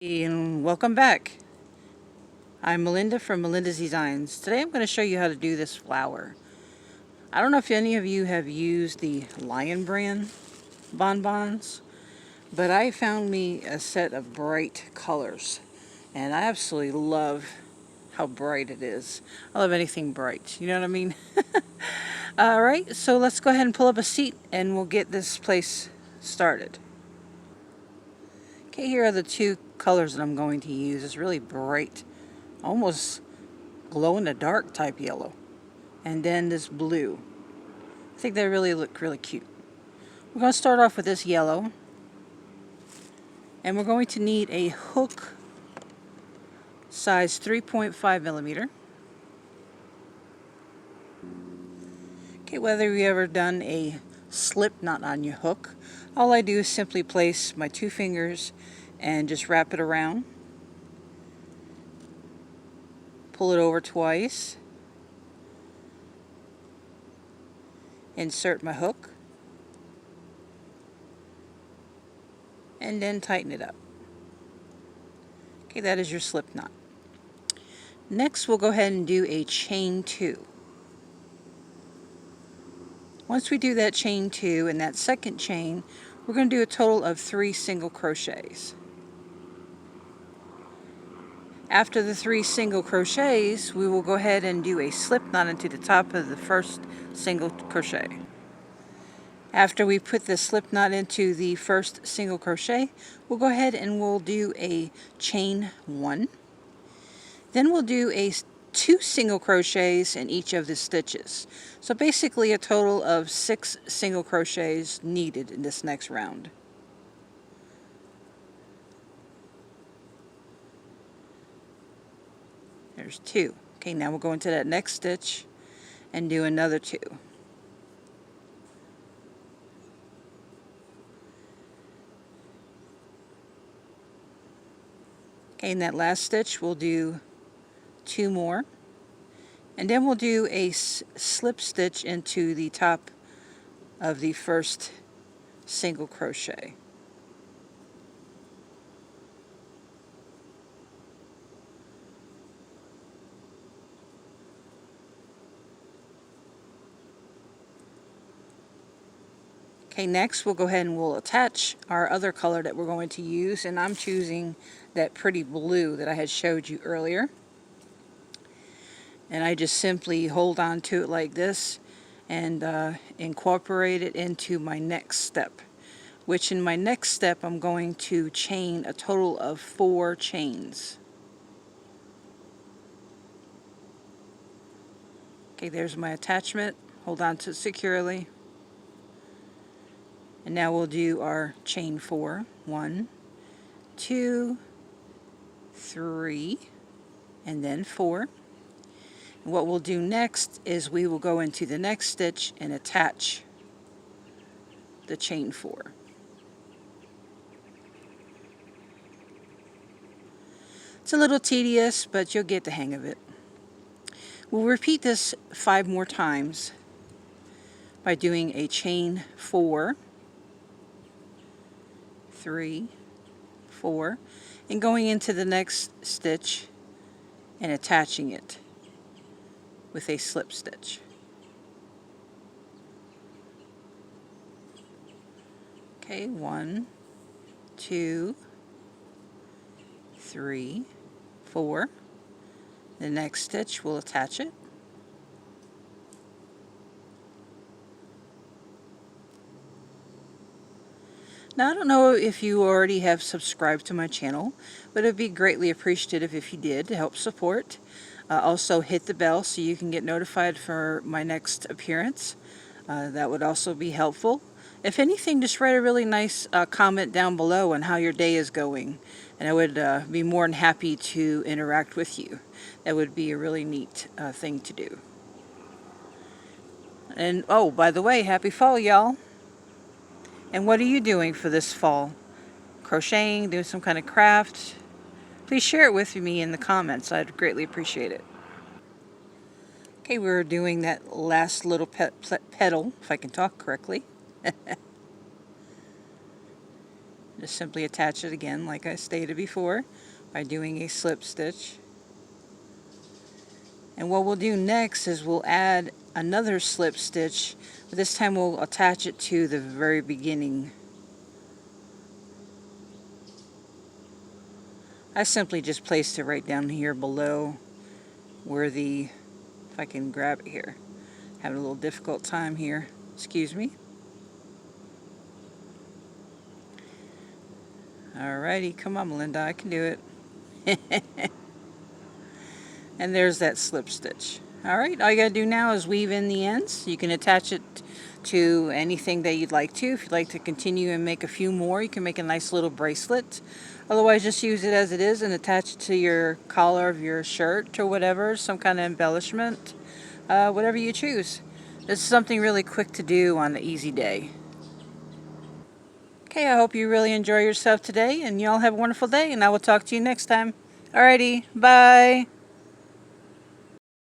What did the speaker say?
And welcome back. I'm Malinda from Malinda's Designs. Today I'm going to show you how to do this flower. I don't know if any of you have used the Lion brand bonbons, but I found me a set of bright colors, and I absolutely love how bright it is. I love anything bright, you know what I mean? Alright, so let's go ahead and pull up a seat and we'll get this place started. Okay, here are the two colors that I'm going to use. It's really bright, almost glow in the dark type yellow, and then this blue. I think they really look really cute. We're going to start off with this yellow, and we're going to need a hook size 3.5 millimeter. Okay, whether you've ever done a slip knot on your hook, all I do is simply place my two fingers and just wrap it around, pull it over twice, insert my hook, and then tighten it up. Okay, that is your slip knot. Next, we'll go ahead and do a chain 2. Once we do that chain 2 and that second chain, we're going to do a total of 3 single crochets. After the 3 single crochets, we will go ahead and do a slip knot into the top of the first single crochet. After we put the slip knot into the first single crochet, we'll go ahead and we'll do a chain 1. Then we'll do 2 single crochets in each of the stitches. So basically a total of 6 single crochets needed in this next round. There's 2. Okay, now we'll go into that next stitch and do another 2. Okay, in that last stitch we'll do 2 more, and then we'll do a slip stitch into the top of the first single crochet. Okay, next we'll go ahead and we'll attach our other color that we're going to use, and I'm choosing that pretty blue that I had showed you earlier. And I just simply hold on to it like this and incorporate it into my next step, which in my next step I'm going to chain a total of 4 chains. Okay, there's my attachment. Hold on to it securely. And now we'll do our chain 4. 1, 2, 3, and then 4. And what we'll do next is we will go into the next stitch and attach the chain 4. It's a little tedious, but you'll get the hang of it. We'll repeat this 5 more times by doing a chain 4, 3, 4, and going into the next stitch and attaching it with a slip stitch. Okay, 1, 2, 3, 4. The next stitch we'll attach it. Now, I don't know if you already have subscribed to my channel, but it would be greatly appreciative if you did to help support. Also hit the bell so you can get notified for my next appearance. That would also be helpful. If anything, just write a really nice comment down below on how your day is going, and I would be more than happy to interact with you. That would be a really neat thing to do. And oh, by the way, happy fall, y'all. And what are you doing for this fall? Crocheting, doing some kind of craft? Please share it with me in the comments. I'd greatly appreciate it. Okay, we're doing that last little petal, if I can talk correctly. Just simply attach it again like I stated before by doing a slip stitch. And what we'll do next is we'll add another slip stitch, but this time we'll attach it to the very beginning. I simply just placed it right down here below where the, if I can grab it here, having a little difficult time here, excuse me. Alrighty, come on Malinda, I can do it. And there's that slip stitch. Alright, all you gotta do now is weave in the ends. You can attach it to anything that you'd like to. If you'd like to continue and make a few more, you can make a nice little bracelet. Otherwise, just use it as it is and attach it to your collar of your shirt or whatever, some kind of embellishment, whatever you choose. This is something really quick to do on an easy day. Okay, I hope you really enjoy yourself today, and y'all have a wonderful day, and I will talk to you next time. Alrighty, bye.